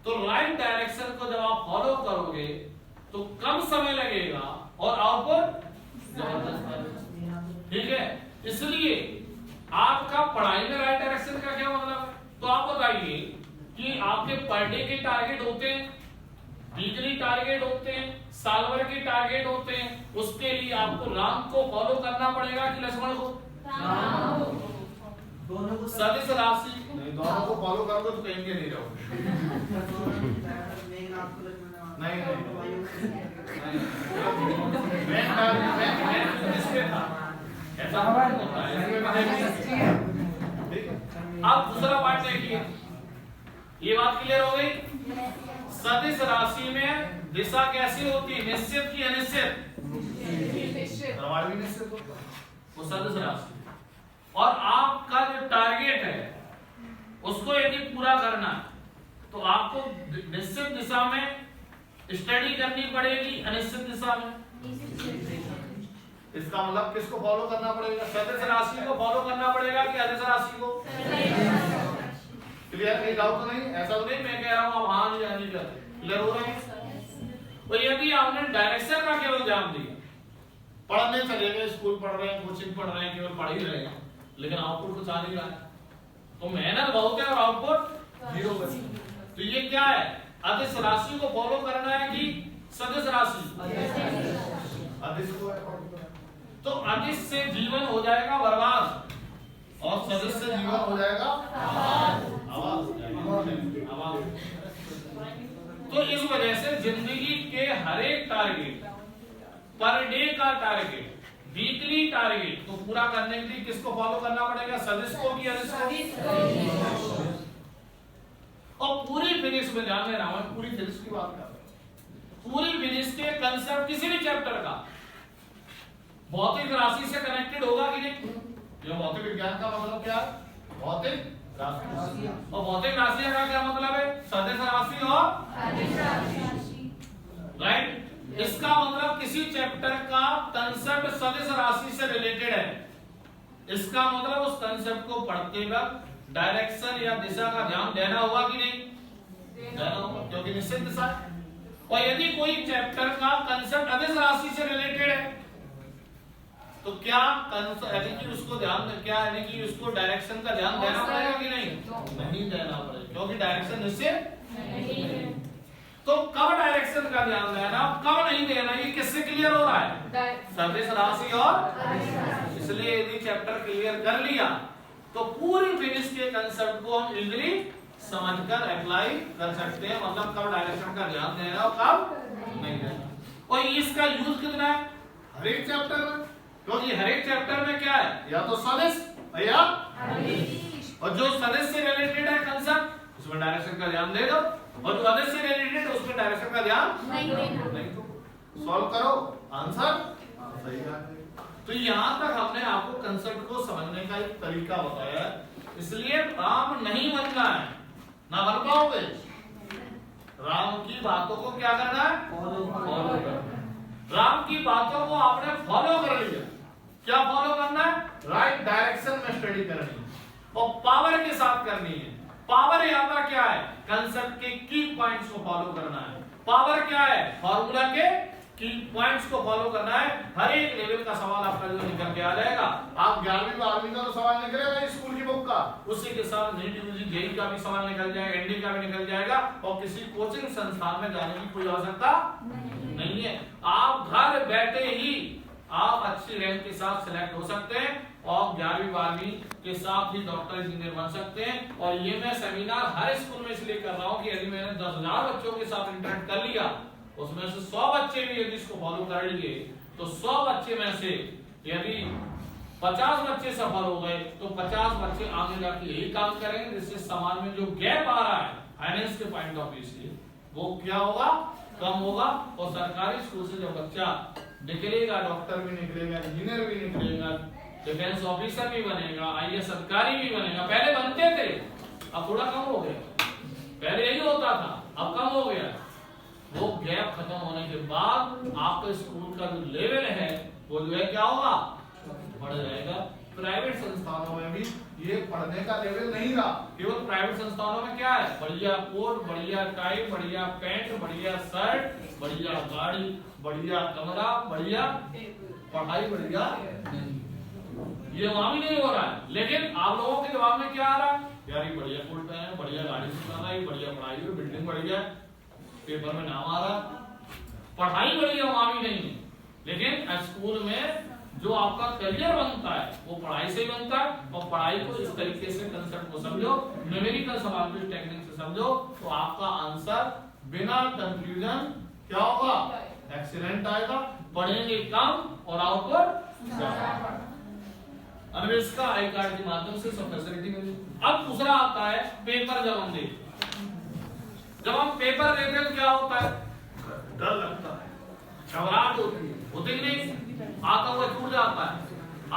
तो राइट डायरेक्शन को जब आप फॉलो करोगे तो कम समय लगेगा और आउटपुट जबरदस्त। ठीक है, इसलिए आपका पढ़ाई में राइट डायरेक्शन का क्या मतलब है? तो आप बताइए कि आपके पर डे के टारगेट होते हैं, वीकली टारगेट होते हैं, साल भर के टारगेट होते हैं, उसके लिए आपको राम को फॉलो करना पड़ेगा कि लक्ष्मण को? दोनों को। सदिश राशि नहीं, दोनों को फॉलो करोगे तो कहीं नहीं रहोगे। नहीं अब दूसरा पार्ट देखिए, ये बात क्लियर हो गई? सदिश राशि में दिशा कैसी होती है? निश्चित की अनिश्चित? निश्चित वो सदिश राशि। और आपका जो टारगेट है उसको यदि पूरा करना है तो आपको निश्चित दिशा में स्टडी करनी पड़ेगी, अनिश्चित दिशा में? इसका मतलब किसको फॉलो करना पड़ेगा? सदिश राशि को फॉलो करना पड़ेगा कि अदिश राशि को? क्लियर? कोई डाउट तो नहीं? ऐसा तो नहीं मैं कह रहा हूं आप हाँ नहीं जानी करते। क्लियर हो रहा है? तो यदि आपने डायरेक्शन का केवल ध्यान दिया, पढ़ने चले गए, स्कूल पढ़ रहे हैं, कोचिंग पढ़ रहे हैं, केवल पढ़ ही रहे हैं, लेकिन आउटपुट कुछ आ नहीं रहा है, तो मेहनत बहुत है और आउटपुट 0 बचे। तो ये क्या है? अदिश राशि को फॉलो करना है कि सदिश राशि? अदिश को। तो अदिश से जीवन हो जाएगा बर्बाद और सदिश से जीवन हो जाएगा आवाज। तो इस वजह से जिंदगी के हर एक टारगेट, पर डे का टारगेट, वीकली टारगेट को पूरा करने के लिए किसको फॉलो करना पड़ेगा? सदिश को कि अदिश को? और पूरी फिनिश में ध्यान देना, मैं पूरी फिनिश की बात कर रहा हूं। पूरी फिनिश के कंसेप्ट किसी भी चैप्टर का भौतिक राशि से कनेक्टेड होगा कि नहीं? ये भौतिक विज्ञान का मतलब क्या है? भौतिक राशि। और भौतिक राशि का क्या मतलब है? सदिश राशि और अदिश राशि। राइट? इसका मतलब किसी चैप्टर का कंसेप्ट सदिश राशि से रिलेटेड है, इसका मतलब उस कंसेप्ट को पढ़ते वक्त डायरेक्शन या दिशा का ध्यान देना होगा कि नहीं? देना होगा, क्योंकि निश्चित दिशा है। और यदि कोई चैप्टर का कंसेप्ट अदिश राशि से रिलेटेड है तो क्या यानी कि उसको ध्यान क्या यानी कि उसको डायरेक्शन का ध्यान देना पड़ेगा कि नहीं? नहीं देना पड़ेगा, क्योंकि डायरेक्शन निश्चित नहीं है। तो कब डायरेक्शन का ध्यान देना, कब नहीं देना, ये किससे क्लियर हो रहा है? सदिश राशि और। इसलिए यदि चैप्टर क्लियर कर लिया तो पूरी फिनिश के कंसेप्ट को हम इजीली समझकर अप्लाई कर सकते हैं, मतलब कब डायरेक्शन का ध्यान देना और कब नहीं देना। और इसका यूज कितना है? हर एक चैप्टर में, क्योंकि हर एक चैप्टर में क्या है? या तो सदिश या अदिश। और जो सदिश से रिलेटेड है कंसेप्ट उसमें डायरेक्शन का ध्यान दे दो, और जो अदिश से रिलेटेड है उसमें डायरेक्शन का ध्यान नहीं देना। नहीं तो सॉल्व करो, आंसर सही है। तो यहाँ तक हमने आपको कंसेप्ट को समझने का एक तरीका बताया है। इसलिए राम नहीं बनना है, ना बन पाओगे। राम की बातों को क्या करना है? फॉलो करना है। राम की बातों को आपने फॉलो कर लिया, क्या फॉलो करना है? राइट डायरेक्शन में स्टडी करनी है और पावर के साथ करनी है। पावर यहाँ पर क्या है? कंसेप्ट के की पॉइंट्स को फॉलो करना है। पावर क्या है? फॉर्मूला के की पॉइंट्स को फॉलो करना है। हर एक लेवल का सवाल आपका जो निकल के आ जाएगा। आप 11वीं 12वीं का तो सवाल निकलेगा स्कूल की बुक का, उसी के साथ नीट यूजी जेईई का भी सवाल निकल जाएगा, एनडी का भी निकल जाएगा, और किसी कोचिंग संस्थान में जाने की कोई आवश्यकता नहीं है। आप घर बैठे ही आप अच्छी रैंक के साथ सिलेक्ट हो सकते हैं और 11वीं 12वीं के साथ ही डॉक्टर इंजीनियर बन सकते हैं। और ये मैं सेमिनार हर स्कूल में इसलिए कर रहा हूँ कि यदि मैंने 10,000 बच्चों के साथ इंटरेक्ट कर लिया, उसमें से 100 बच्चे भी यदि इसको फॉलो कर लिए, तो 100 बच्चे में से यदि 50 बच्चे सफल हो गए तो 50 बच्चे आगे जाके यही काम करेंगे, जिससे समाज में जो गैप आ रहा है फाइनेंस के पॉइंट ऑफ व्यू से, वो क्या होगा, कम होगा। और सरकारी स्कूल से जो बच्चा निकलेगा, डॉक्टर भी निकलेगा, इंजीनियर भी निकलेगा, डिफेंस ऑफिसर भी बनेगा, आईएएस अधिकारी भी बनेगा। पहले बनते थे, अब थोड़ा कम हो गया, पहले यही होता था, अब कम हो गया। वो गैप खत्म होने के बाद आपके स्कूल का जो लेवल है वो जो है क्या होगा, बढ़ जाएगा। प्राइवेट संस्थानों में भी ये पढ़ने का लेवल नहीं रहा। केवल प्राइवेट संस्थानों में क्या है, बढ़िया कोट, बढ़िया टाई, बढ़िया पैंट, बढ़िया शर्ट, बढ़िया गाड़ी, बढ़िया कमरा, बढ़िया पढ़ाई, बढ़िया ये वहां भी नहीं हो रहा है। लेकिन आप लोगों के जवाब में क्या आ रहा है, यार ये बढ़िया कोट पहने, बढ़िया गाड़ी से चला, ये बढ़िया पढ़ाई हुई, बिल्डिंग बढ़िया, पेपर में नाम आ रहा, पढ़ाई बढ़िया वहां भी नहीं है। लेकिन स्कूल में जो आपका करियर बनता है वो पढ़ाई से ही बनता है। और पढ़ाई को इस तरीके से कंसेप्ट को समझो, न्यूमेरिकल सवाल की टेक्निक से समझो, तो आपका आंसर बिना कंफ्यूजन क्या होगा, एक्सीलेंट आएगा। पढ़ेंगे कम और आउटपुट ज्यादा। अन्वेष का आई कार्ड के माध्यम से सब फैसिलिटी मिली। अब दूसरा आता है पेपर। जब हम पेपर देते हैं तो क्या होता है, डर लगता है, घबराहट होती है, होती कि नहीं, आता हुआ छूट जाता है।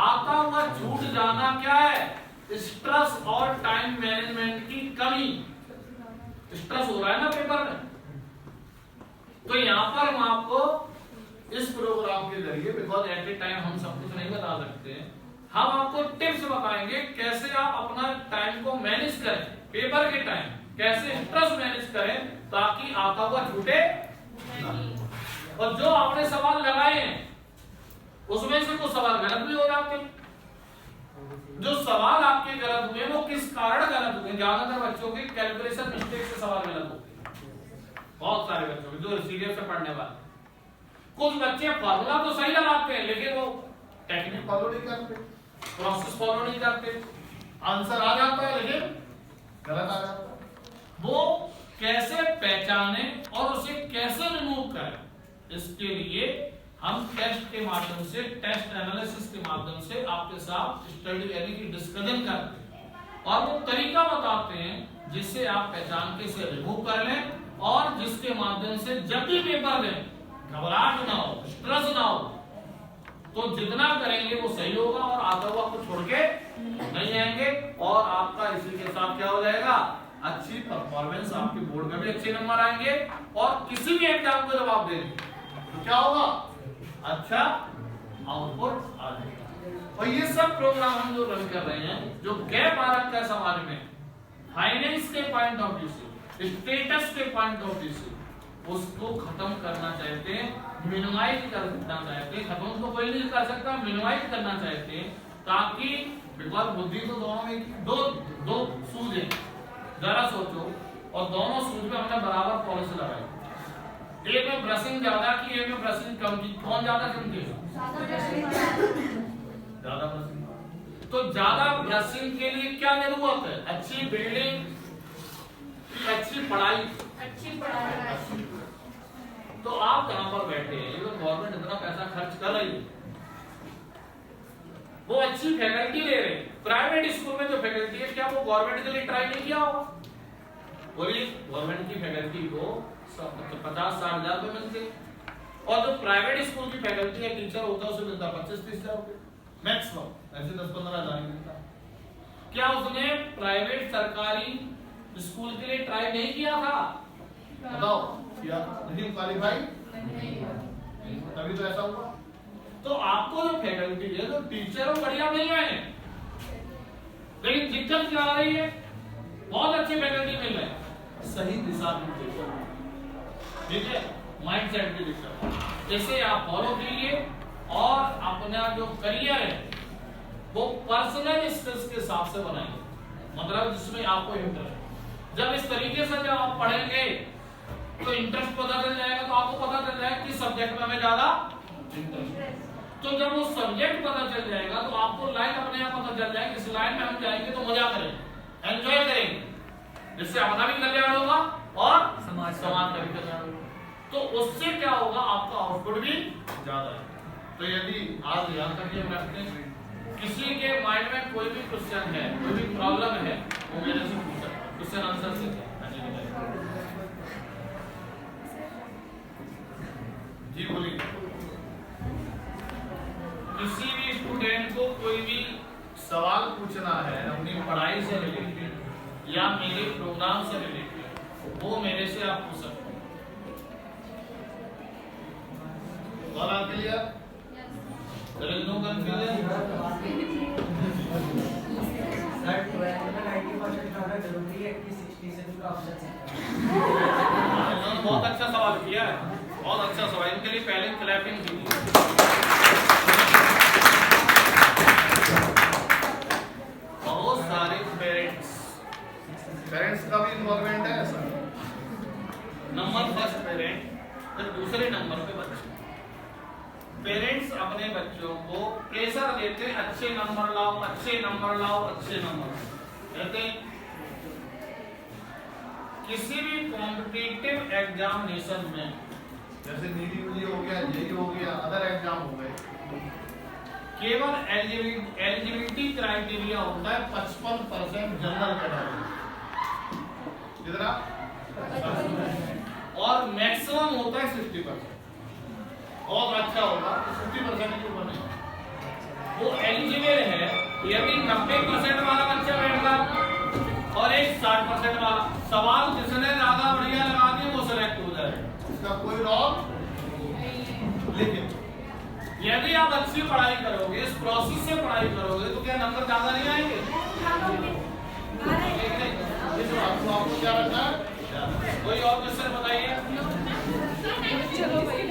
आता हुआ छूट जाना क्या है, स्ट्रेस और टाइम मैनेजमेंट की कमी। स्ट्रेस हो रहा है ना पेपर में, तो यहाँ पर हम आपको इस प्रोग्राम के जरिए, बिकॉज एट ए टाइम हम सब कुछ नहीं बता सकते, हम आपको टिप्स बताएंगे कैसे आप अपना टाइम को मैनेज करें, पेपर के टाइम कैसे स्ट्रेस मैनेज करें ताकि आता हुआ छूटे। और जो आपने सवाल लगाए हैं उसमें से कुछ सवाल गलत भी हो जाते हैं। जो सवाल आपके गलत हुए वो किस कारण गलत हुए, ज्यादातर बच्चों के कैलकुलेशन मिस्टेक से सवाल गलत होते हैं, बहुत सारे बच्चों के जो सीरियस से पढ़ने वाले। कुछ बच्चे फॉर्मूला तो सही लगाते हैं लेकिन वो टेक्निक फॉलो नहीं करते, प्रोसेस फॉलो नहीं करते, आंसर आ जाता है लेकिन गलत आ जाता है। वो कैसे पहचाने और उसे कैसे रिमूव करें, इसके लिए हम टेस्ट के माध्यम से, टेस्ट एनालिसिस के माध्यम से आपके साथ स्टडी यानी कि डिस्कशन करते हैं और वो तरीका बताते हैं जिससे आप पहचान के इसे रिमूव कर लें और जिसके माध्यम से जब भी पेपर दें घबराहट ना हो, स्ट्रेस ना हो, तो जितना करेंगे वो सही होगा और आता हुआ कुछ छोड़ के नहीं आएंगे और आपका इसी के साथ क्या हो जाएगा, अच्छी परफॉर्मेंस, आपके बोर्ड में भी अच्छे नंबर आएंगे और किसी भी एग्जाम को जवाब देंगे तो क्या होगा, अच्छा आउटपुट आ जाएगा। और ये सब प्रोग्राम हम जो रन कर रहे हैं, जो गैप आ रखा है समाज में फाइनेंस के पॉइंट ऑफ व्यू से, स्टेटस के पॉइंट ऑफ व्यू से, उसको खत्म करना चाहते हैं, मिनिमाइज करना चाहते हैं। खत्म तो कोई नहीं कर सकता, मिनिमाइज करना चाहते हैं ताकि, बिकॉज बुद्धि तो दोनों में दो सूझ है, जरा सोचो, और दोनों सूझ में हमने बराबर पॉलिसी लगाई, एक में ब्रशिंग ज्यादा की, एक में ब्रशिंग कम की, कौन ज्यादा चुनती है, ज्यादा ब्रशिंग। तो ज्यादा ब्रशिंग के लिए क्या जरूरत है, अच्छी बिल्डिंग, अच्छी पढ़ाई। तो आप कहां पर बैठे हैं, ये तो गवर्नमेंट इतना पैसा खर्च कर रही है, वो अच्छी फैकल्टी ले रहे हैं। प्राइवेट स्कूल में जो फैकल्टी है, क्या वो गवर्नमेंट के लिए ट्राई नहीं किया होगा, बोलिए, गवर्नमेंट की फैकल्टी को 50-60 हजार रुपए मिलते, और जो प्राइवेट स्कूल की फैकल्टी है, टीचर होता है, उसे मिलता 25-30 हजार रुपए मैक्सिमम, ऐसे 10-15 हजार मिलता। क्या उसने प्राइवेट सरकारी स्कूल के लिए ट्राई नहीं किया था, बताओ, किया नहीं, क्वालिफाई नहीं, तभी तो ऐसा हुआ। तो आपको जो फैकल्टी है, जो टीचर हो, बढ़िया मिल रहे हैं, लेकिन दिक्कत क्या आ रही है, बहुत अच्छे फैकल्टी मिल रहे हैं, सही दिशा में देखो, ठीक है, माइंडसेट की दिशा। इसे आप फॉलो कीजिए और अपना जो करियर है वो पर्सनल स्किल्स के हिसाब से बनाइए, मतलब जिसमें आपको इंटरेस्ट। जब इस तरीके से जब आप पढ़ेंगे तो इंटरेस्ट पता चल जाएगा, तो आपको पता चल जाएगा कि सब्जेक्ट में हमें ज्यादा इंटरेस्ट। तो जब वो सब्जेक्ट पता चल जाएगा तो आपको लाइन अपने आप पता चल जाएगी, इस लाइन में हम जाएंगे तो मजा करेंगे, एंजॉय करेंगे, जिससे अपना भी कल्याण होगा और समाज का भी कल्याण होगा। तो उससे क्या होगा, आपका आउटपुट भी ज्यादा है। तो यदि आप ध्यान रखिए, किसी के माइंड में कोई भी क्वेश्चन है, कोई भी प्रॉब्लम है, वो मेरे से पूछ सकते हैं, क्वेश्चन आंसर से। जी बोलिए। किसी भी स्टूडेंट को कोई भी सवाल पूछना है अपनी पढ़ाई से रिलेटेड या मेरे प्रोग्राम से रिलेटेड, वो मेरे से आप पूछ सकते हैं। सवाल clear? There is no confusion? Sir 12 में 90% आना जरूरी है कि 60 से भी ऑप्शन है? बहुत अच्छा सवाल किया है, बहुत अच्छा सवाल। इनके लिए पहले क्लैपिंग कीजिए। बहुत सारे पेरेंट्स का भी इन्वॉल्वमेंट है सर। नंबर फर्स्ट पेरेंट, फिर दूसरे नंबर पे बच्चे। पेरेंट्स अपने बच्चों को प्रेशर देते, अच्छे नंबर लाओ, अच्छे नंबर लाओ, अच्छे नंबर कहते। किसी भी कॉम्पिटिटिव एग्जामिनेशन में, जैसे नीट हो गया, जेईई हो गया, अदर एग्जाम हो गए, केवल एलिजिबिलिटी क्राइटेरिया होता है 55% जनरल कैटेगरी, कितना, और मैक्सिमम होता है 60%। बहुत अच्छा होगा 50% के ऊपर नहीं। वो एलिजिबल है यदि 90% वाला बच्चा बैठ रहा और एक 60% वाला, सवाल जिसने ज्यादा बढ़िया लगा दिए वो सिलेक्ट हो जाएगा, इसका कोई रॉन्ग। लेकिन यदि आप अच्छी पढ़ाई करोगे, इस प्रोसेस से पढ़ाई करोगे, तो क्या नंबर ज्यादा नहीं आएंगे? आपको क्या लगता है? कोई और क्वेश्चन बताइए। चलो भाई।